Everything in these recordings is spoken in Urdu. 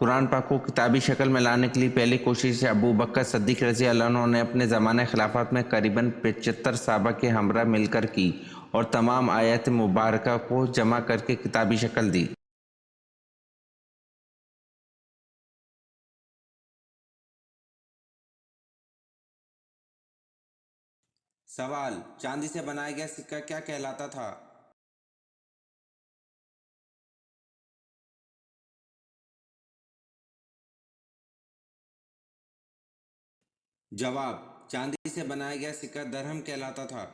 قرآن پاک کو کتابی شکل میں لانے کے لیے پہلی کوشش ابو بکر صدیق رضی اللہ عنہ نے اپنے زمانہ خلافت میں قریباً 75 صحابہ کے ہمراہ مل کر کی اور تمام آیات مبارکہ کو جمع کر کے کتابی شکل دی۔ سوال: چاندی سے بنایا گیا سکہ کیا کہلاتا تھا؟ جواب: چاندی سے بنایا گیا سکہ درہم کہلاتا تھا۔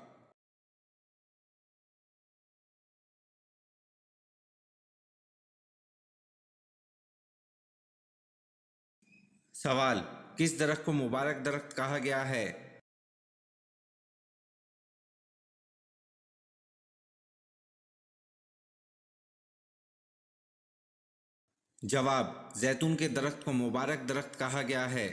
سوال: کس درخت کو مبارک درخت کہا گیا ہے؟ جواب: زیتون کے درخت کو مبارک درخت کہا گیا ہے۔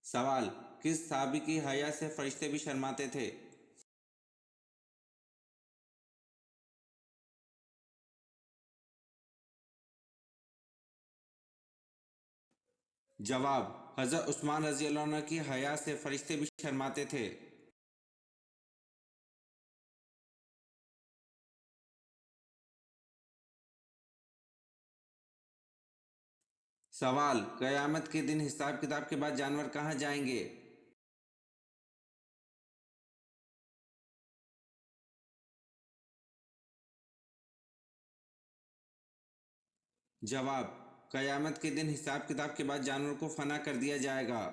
سوال: کس صحابی کی حیا سے فرشتے بھی شرماتے تھے؟ جواب: حضرت عثمان رضی اللہ عنہ کی حیا سے فرشتے بھی شرماتے تھے۔ سوال: قیامت کے دن حساب کتاب کے بعد جانور کہاں جائیں گے؟ جواب: قیامت کے دن حساب کتاب کے بعد جانور کو فنا کر دیا جائے گا۔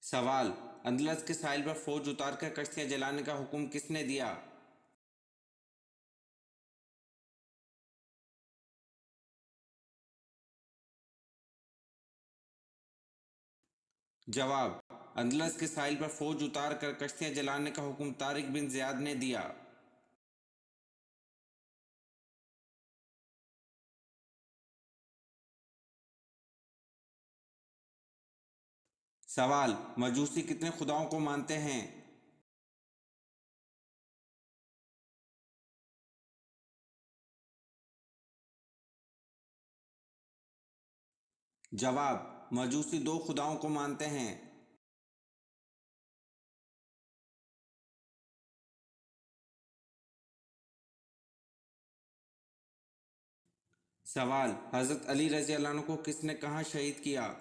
سوال: اندلس کے ساحل پر فوج اتار کر کشتیاں جلانے کا حکم کس نے دیا؟ جواب: اندلس کے ساحل پر فوج اتار کر کشتیاں جلانے کا حکم طارق بن زیاد نے دیا۔ سوال: مجوسی کتنے خداؤں کو مانتے ہیں؟ جواب: مجوسی 2 خداؤں کو مانتے ہیں۔ سوال: حضرت علی رضی اللہ عنہ کو کس نے کہاں شہید کیا؟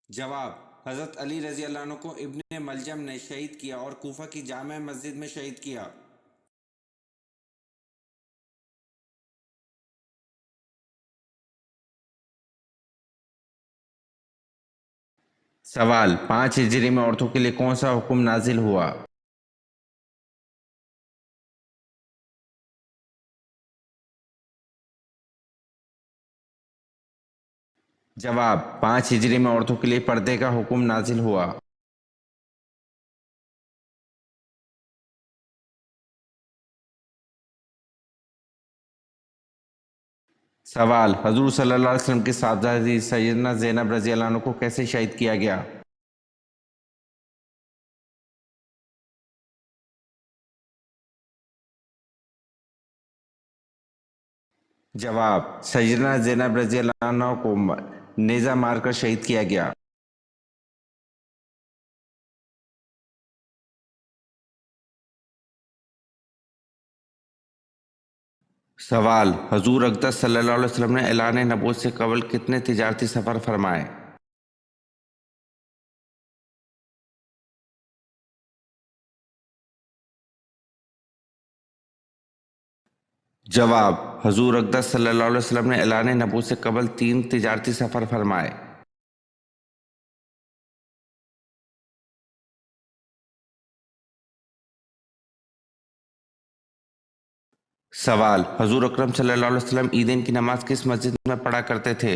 جواب: حضرت علی رضی اللہ عنہ کو ابن ملجم نے شہید کیا اور کوفہ کی جامع مسجد میں شہید کیا۔ سوال: 5 ہجری میں عورتوں کے لیے کون سا حکم نازل ہوا؟ جواب: 5 ہجری میں عورتوں کے لیے پردے کا حکم نازل ہوا۔ سوال: حضور صلی اللہ علیہ وسلم کی صاحبزادی سیدنا زینب رضی اللہ عنہ کو کیسے شہید کیا گیا؟ جواب: سیدنا زینب رضی اللہ عنہ کو نیزہ مار کر شہید کیا گیا۔ سوال: حضور اقدس صلی اللہ علیہ وسلم نے اعلان نبوت سے قبل کتنے تجارتی سفر فرمائے؟ جواب: حضور اقدس صلی اللہ علیہ وسلم نے اعلان نبوت سے قبل 3 تجارتی سفر فرمائے۔ سوال: حضور اکرم صلی اللہ علیہ وسلم عیدین کی نماز کس مسجد میں پڑھا کرتے تھے؟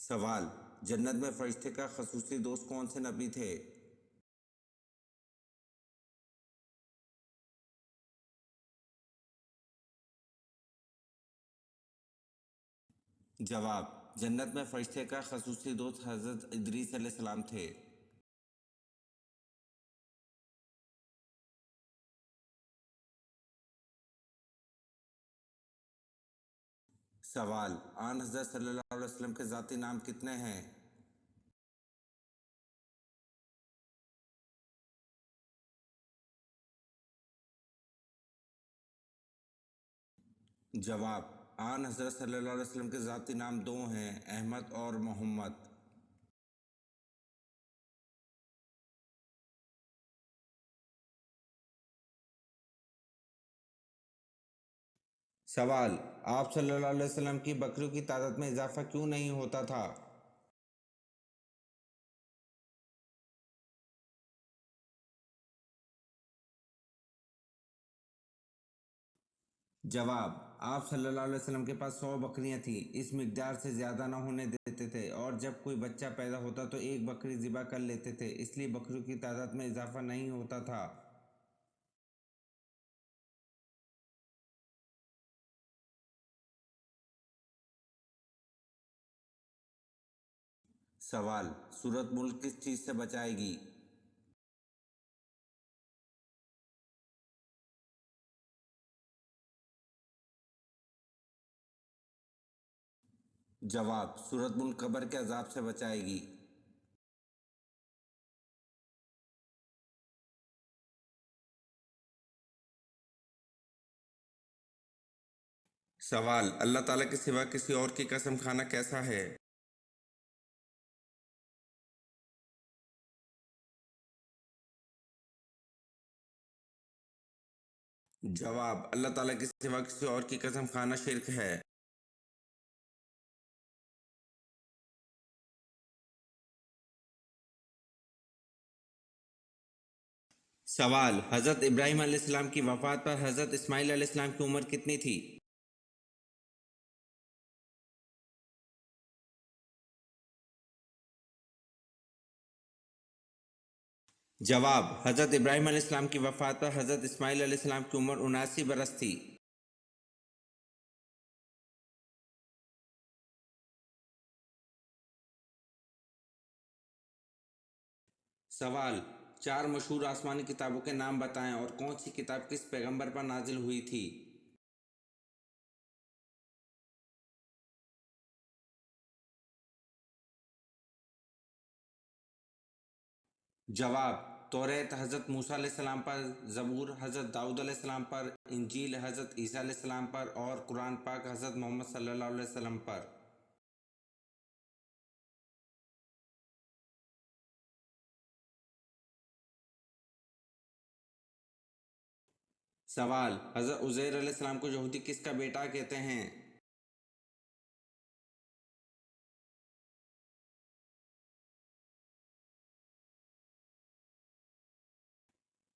سوال: جنت میں فرشتے کا خصوصی دوست کون سے نبی تھے؟ جواب: جنت میں فرشتے کا خصوصی دوست حضرت ادریس علیہ السلام تھے۔ سوال: آن حضرت صلی اللہ علیہ وسلم کے ذاتی نام کتنے ہیں؟ جواب: آن حضرت صلی اللہ علیہ وسلم کے ذاتی نام دو ہیں، احمد اور محمد۔ سوال: آپ صلی اللہ علیہ وسلم کی بکریوں کی تعداد میں اضافہ کیوں نہیں ہوتا تھا؟ جواب: آپ صلی اللہ علیہ وسلم کے پاس 100 بکریاں تھیں، اس مقدار سے زیادہ نہ ہونے دیتے تھے، اور جب کوئی بچہ پیدا ہوتا تو ایک بکری ذبح کر لیتے تھے، اس لیے بکریوں کی تعداد میں اضافہ نہیں ہوتا تھا۔ سوال: سورۃ ملک کس چیز سے بچائے گی؟ جواب: سورۃ ملک قبر کے عذاب سے بچائے گی۔ سوال: اللہ تعالیٰ کے سوا کسی اور کی قسم کھانا کیسا ہے؟ جواب: اللہ تعالیٰ کے سوا کسی اور کی قسم کھانا شرک ہے۔ سوال: حضرت ابراہیم علیہ السلام کی وفات پر حضرت اسماعیل علیہ السلام کی عمر کتنی تھی؟ جواب: حضرت ابراہیم علیہ السلام کی وفات پر حضرت اسماعیل علیہ السلام کی عمر 79 برس تھی۔ سوال: 4 مشہور آسمانی کتابوں کے نام بتائیں اور کون سی کتاب کس پیغمبر پر نازل ہوئی تھی؟ جواب: توریت حضرت موسیٰ علیہ السلام پر، زبور حضرت داؤد علیہ السلام پر، انجیل حضرت عیسیٰ علیہ السلام پر، اور قرآن پاک حضرت محمد صلی اللہ علیہ وسلم پر۔ سوال: حضرت عزیر علیہ السلام کو یہودی کس کا بیٹا کہتے ہیں؟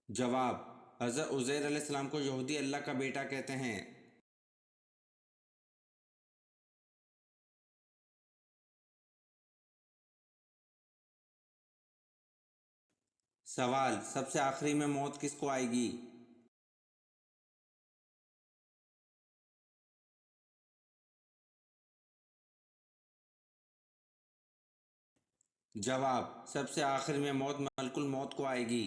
جواب: حضرت عزیر علیہ السلام کو یہودی اللہ کا بیٹا کہتے ہیں۔ سوال: سب سے آخری میں موت کس کو آئے گی؟ جواب: سب سے آخر میں موت ملک الموت کو آئے گی۔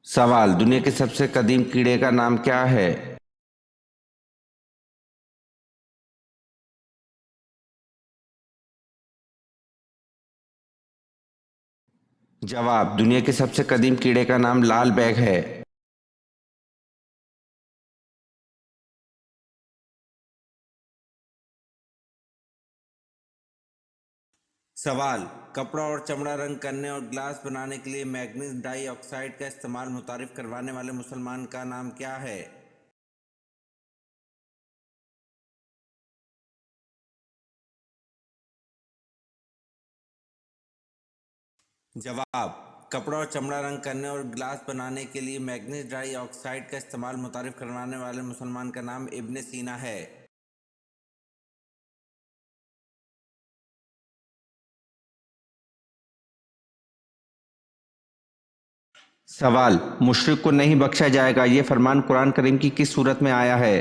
سوال: دنیا کے سب سے قدیم کیڑے کا نام کیا ہے؟ جواب: دنیا کے سب سے قدیم کیڑے کا نام لال بیگ ہے۔ سوال: کپڑا اور چمڑا رنگ کرنے اور گلاس بنانے کے لیے میگنیز ڈائی آکسائڈ کا استعمال متعارف کروانے والے مسلمان کا نام کیا ہے؟ جواب: کپڑا اور چمڑا رنگ کرنے اور گلاس بنانے کے لیے مینگنیز ڈائی آکسائڈ کا استعمال متعارف کروانے والے مسلمان کا نام ابن سینا ہے۔ سوال: مشرک کو نہیں بخشا جائے گا، یہ فرمان قرآن کریم کی کس سورت میں آیا ہے؟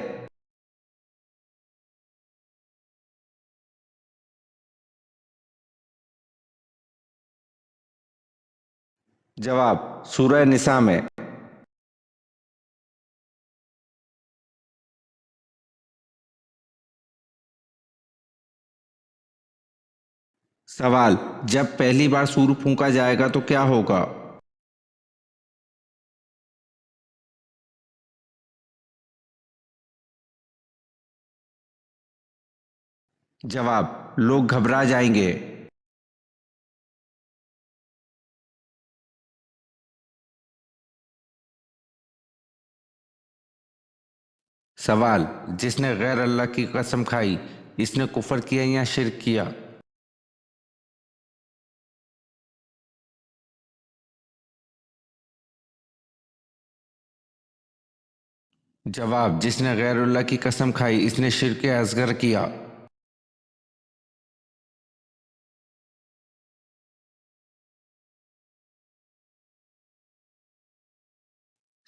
جواب: سورہ نساء میں۔ سوال: جب پہلی بار سور پھونکا جائے گا تو کیا ہوگا؟ جواب: لوگ گھبرا جائیں گے۔ سوال: جس نے غیر اللہ کی قسم کھائی، اس نے کفر کیا یا شرک کیا؟ جواب: جس نے غیر اللہ کی قسم کھائی، اس نے شرک اصغر کیا۔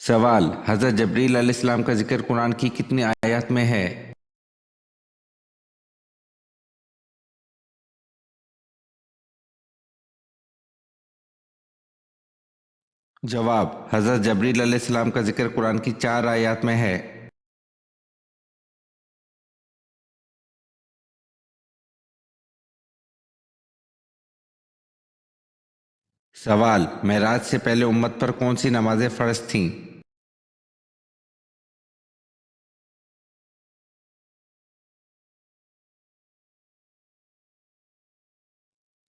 سوال: حضرت جبریل علیہ السلام کا ذکر قرآن کی کتنی آیات میں ہے؟ جواب: حضرت جبریل علیہ السلام کا ذکر قرآن کی 4 آیات میں ہے۔ سوال: معراج سے پہلے امت پر کون سی نمازیں فرض تھیں؟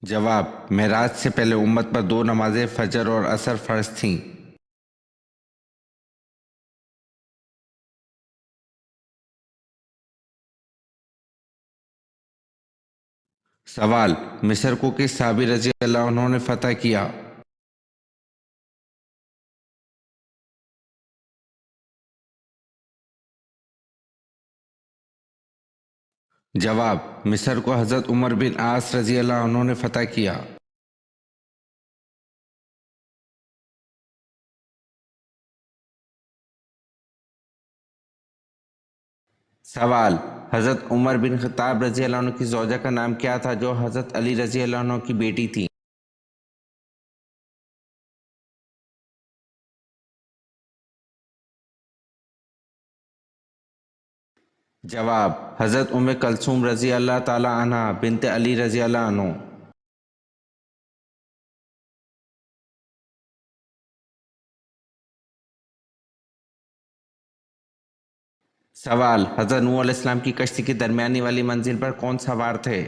جواب: معراج سے پہلے امت پر 2 نمازیں فجر اور عصر فرض تھیں۔ سوال: مصر کو کس صحابی رضی اللہ عنہ نے فتح کیا؟ جواب: مصر کو حضرت عمر بن عاص رضی اللہ عنہ نے فتح کیا۔ سوال: حضرت عمر بن خطاب رضی اللہ عنہ کی زوجہ کا نام کیا تھا جو حضرت علی رضی اللہ عنہ کی بیٹی تھی؟ جواب: حضرت کلثوم رضی اللہ تعالی عنہ بنت علی رضی اللہ عنہ۔ سوال: حضرت نوح علیہ السلام کی کشتی کی درمیانی والی منزل پر کون سوار تھے؟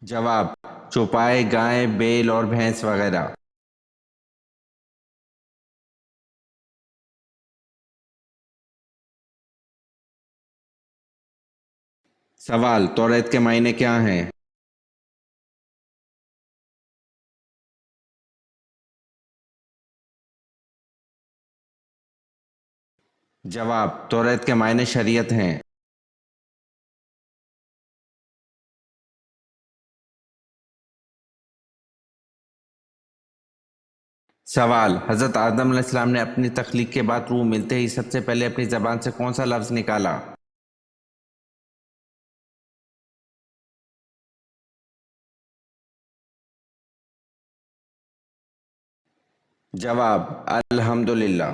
جواب: چوپائے، گائے، بیل اور بھینس وغیرہ۔ سوال: توریت کے معنی کیا ہیں؟ جواب: توریت کے معنی شریعت ہیں۔ سوال: حضرت آدم علیہ السلام نے اپنی تخلیق کے بعد روح ملتے ہی سب سے پہلے اپنی زبان سے کون سا لفظ نکالا؟ جواب: الحمدللہ۔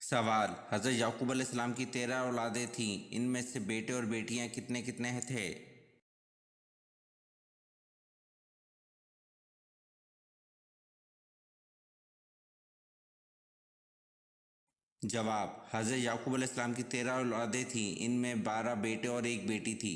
سوال: حضرت یعقوب علیہ السلام کی 13 اولادیں تھیں، ان میں سے بیٹے اور بیٹیاں کتنے کتنے تھے؟ جواب: حضرت یعقوب علیہ السلام کی 13 اولادیں تھیں، ان میں 12 بیٹے اور 1 بیٹی تھی۔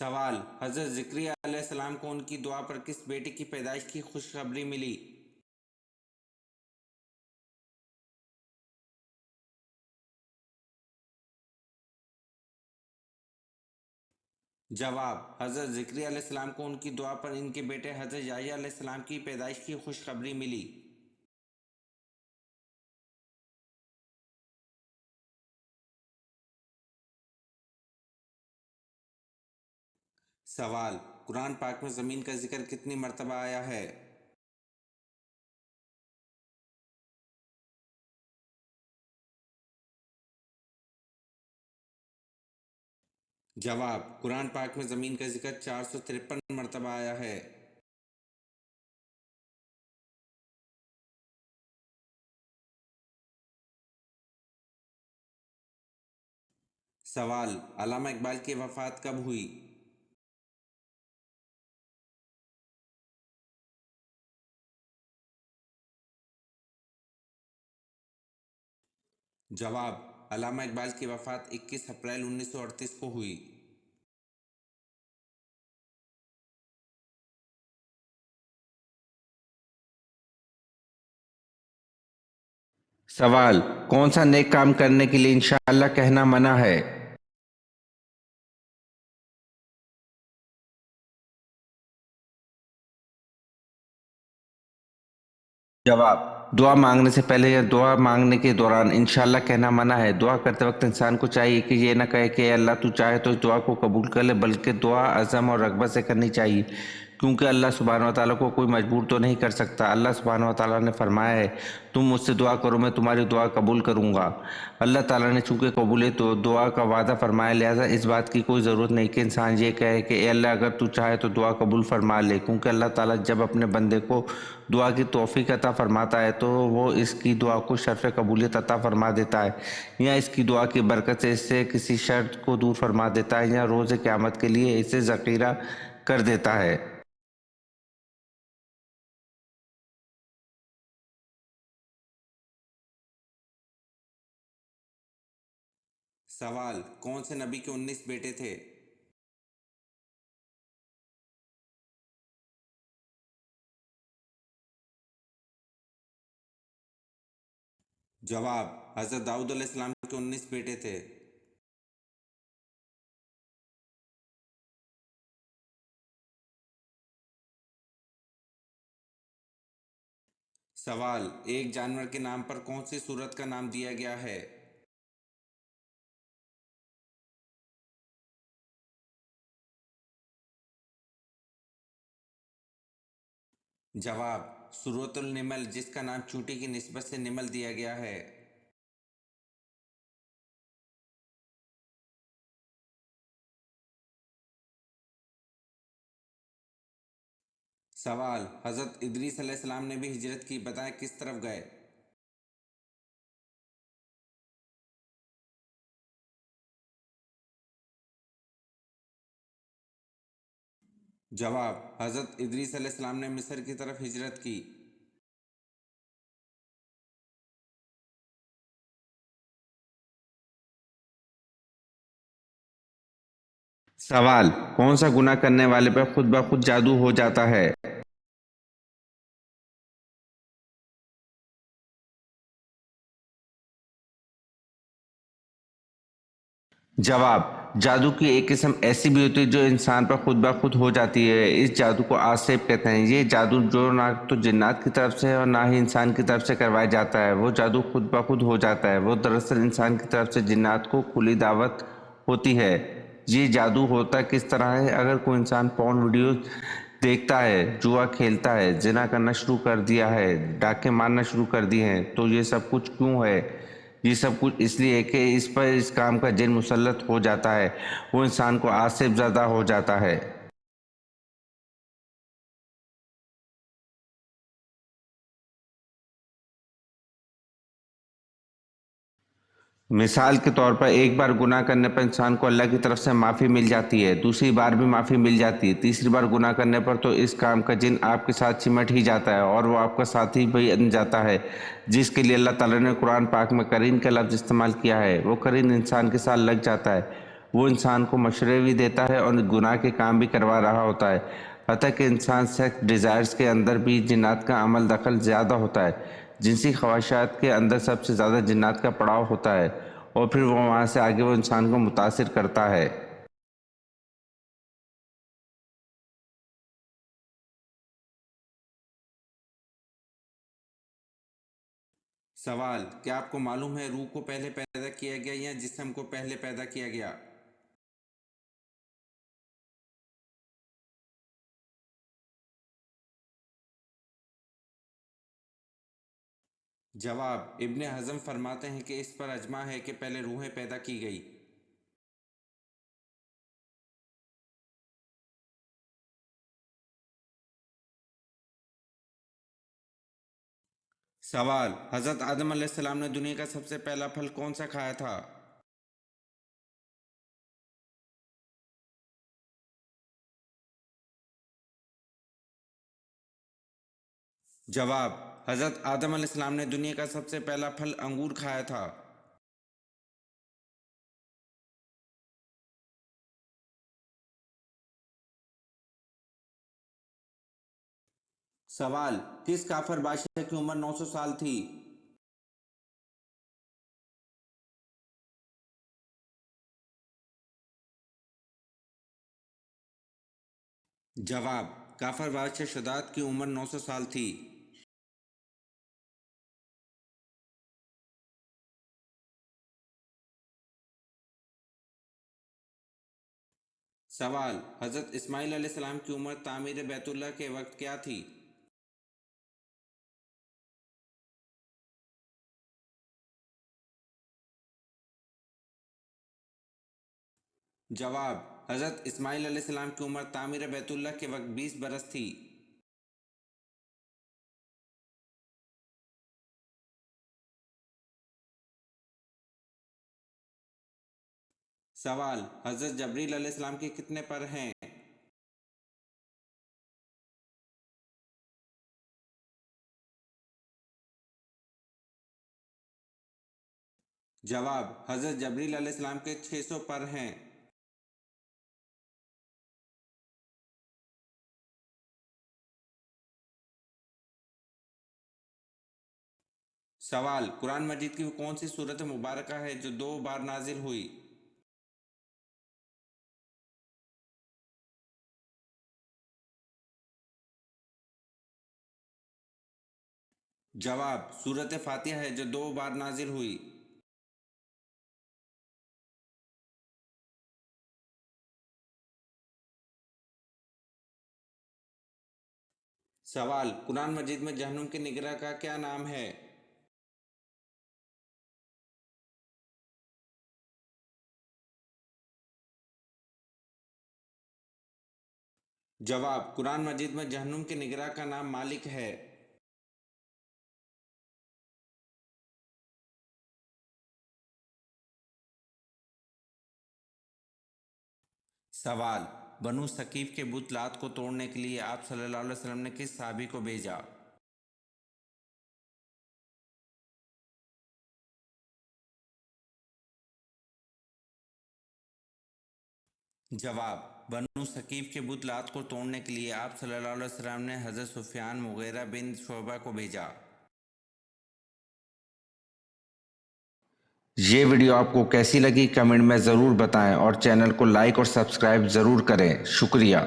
سوال: حضرت زکریا علیہ السلام کو ان کی دعا پر کس بیٹے کی پیدائش کی خوشخبری ملی؟ جواب: حضرت زکریا علیہ السلام کو ان کی دعا پر ان کے بیٹے حضرت یحییٰ علیہ السلام کی پیدائش کی خوشخبری ملی۔ سوال: قرآن پاک میں زمین کا ذکر کتنی مرتبہ آیا ہے؟ جواب: قرآن پاک میں زمین کا ذکر 453 مرتبہ آیا ہے۔ سوال: علامہ اقبال کی وفات کب ہوئی؟ جواب: علامہ اقبال کی وفات 21 اپریل 1938 کو ہوئی۔ سوال: کون سا نیک کام کرنے کے لیے انشاءاللہ کہنا منع ہے؟ جواب: دعا مانگنے سے پہلے یا دعا مانگنے کے دوران انشاءاللہ کہنا منع ہے۔ دعا کرتے وقت انسان کو چاہیے کہ یہ نہ کہے کہ اے اللہ تو چاہے تو اس دعا کو قبول کر لے، بلکہ دعا عزم اور رغبت سے کرنی چاہیے، کیونکہ اللہ سبحانہ وتعالیٰ کو کوئی مجبور تو نہیں کر سکتا۔ اللہ سبحانہ وتعالیٰ نے فرمایا ہے، تم مجھ سے دعا کرو میں تمہاری دعا قبول کروں گا۔ اللہ تعالیٰ نے چونکہ قبول دعا کا وعدہ فرمایا، لہٰذا اس بات کی کوئی ضرورت نہیں کہ انسان یہ کہے کہ اے اللہ اگر تو چاہے تو دعا قبول فرما لے، کیونکہ اللہ تعالیٰ جب اپنے بندے کو دعا کی توفیق عطا فرماتا ہے تو وہ اس کی دعا کو شرف قبولیت عطا فرما دیتا ہے، یا اس کی دعا کی برکت سے اس سے کسی شرط کو دور فرما دیتا ہے، یا روز قیامت کے لیے اسے ذخیرہ کر دیتا ہے۔ سوال: کون سے نبی کے 19 بیٹے تھے؟ جواب: حضرت داؤد علیہ السلام کے 19 بیٹے تھے۔ سوال: ایک جانور کے نام پر کون سی سورت کا نام دیا گیا ہے؟ جواب: سورۃ النمل، جس کا نام چونٹی کی نسبت سے نمل دیا گیا ہے۔ سوال: حضرت ادریس علیہ السلام نے بھی ہجرت کی، بتائیں کس طرف گئے؟ جواب: حضرت ادریس علیہ السلام نے مصر کی طرف ہجرت کی۔ سوال: کون سا گناہ کرنے والے پر خود بخود جادو ہو جاتا ہے؟ جواب: جادو کی ایک قسم ایسی بھی ہوتی ہے جو انسان پر خود بخود ہو جاتی ہے، اس جادو کو آسیب کہتے ہیں۔ یہ جادو جو نہ تو جنات کی طرف سے ہے اور نہ ہی انسان کی طرف سے کروایا جاتا ہے، وہ جادو خود بخود ہو جاتا ہے۔ وہ دراصل انسان کی طرف سے جنات کو کھلی دعوت ہوتی ہے۔ یہ جادو ہوتا کس طرح ہے؟ اگر کوئی انسان پورن ویڈیوز دیکھتا ہے، جوا کھیلتا ہے، زنا کرنا شروع کر دیا ہے، ڈاکے مارنا شروع کر دیے ہیں، تو یہ سب کچھ کیوں ہے؟ یہ سب کچھ اس لیے کہ اس پر اس کام کا جن مسلط ہو جاتا ہے، وہ انسان کو آصف زدہ ہو جاتا ہے۔ مثال کے طور پر ایک بار گناہ کرنے پر انسان کو اللہ کی طرف سے معافی مل جاتی ہے، دوسری بار بھی معافی مل جاتی ہے، تیسری بار گناہ کرنے پر تو اس کام کا جن آپ کے ساتھ چمٹ ہی جاتا ہے اور وہ آپ کا ساتھی بھی بن جاتا ہے، جس کے لیے اللہ تعالیٰ نے قرآن پاک میں قرین کا لفظ استعمال کیا ہے۔ وہ قرین انسان کے ساتھ لگ جاتا ہے، وہ انسان کو مشورے بھی دیتا ہے اور گناہ کے کام بھی کروا رہا ہوتا ہے۔ حتیٰ کہ انسان سیکس ڈیزائرز کے اندر بھی جنات کا عمل دخل زیادہ ہوتا ہے۔ جنسی خواہشات کے اندر سب سے زیادہ جنات کا پڑاؤ ہوتا ہے اور پھر وہ وہاں سے آگے وہ انسان کو متاثر کرتا ہے۔ سوال: کیا آپ کو معلوم ہے روح کو پہلے پیدا کیا گیا یا جسم کو پہلے پیدا کیا گیا؟ جواب: ابن حزم فرماتے ہیں کہ اس پر اجماع ہے کہ پہلے روحیں پیدا کی گئی۔ سوال: حضرت آدم علیہ السلام نے دنیا کا سب سے پہلا پھل کون سا کھایا تھا؟ جواب: حضرت آدم علیہ السلام نے دنیا کا سب سے پہلا پھل انگور کھایا تھا۔ سوال: کس کافر بادشاہ کی عمر 900 سال تھی؟ جواب: کافر بادشاہ شداد کی عمر 900 سال تھی۔ سوال: حضرت اسماعیل علیہ السلام کی عمر تعمیر بیت اللہ کے وقت کیا تھی؟ جواب: حضرت اسماعیل علیہ السلام کی عمر تعمیر بیت اللہ کے وقت 20 برس تھی۔ سوال: حضرت جبریل علیہ السلام کے کتنے پر ہیں؟ جواب: حضرت جبریل علیہ السلام کے 600 پر ہیں۔ سوال: قرآن مجید کی وہ کون سی سورت مبارکہ ہے جو 2 بار نازل ہوئی؟ جواب: سورت فاتحہ ہے جو 2 بار نازل ہوئی۔ سوال: قرآن مجید میں جہنم کے نگراں کا کیا نام ہے؟ جواب: قرآن مجید میں جہنم کے نگراں کا نام مالک ہے۔ سوال: بنو ثقیف کے بت لات کو توڑنے کے لیے آپ صلی اللہ علیہ وسلم نے کس صحابی کو بھیجا؟ جواب: بنو ثقیف کے بت لات کو توڑنے کے لیے آپ صلی اللہ علیہ وسلم نے حضرت سفیان مغیرہ بن شعبہ کو بھیجا۔ یہ ویڈیو آپ کو کیسی لگی کمنٹ میں ضرور بتائیں اور چینل کو لائک اور سبسکرائب ضرور کریں۔ شکریہ۔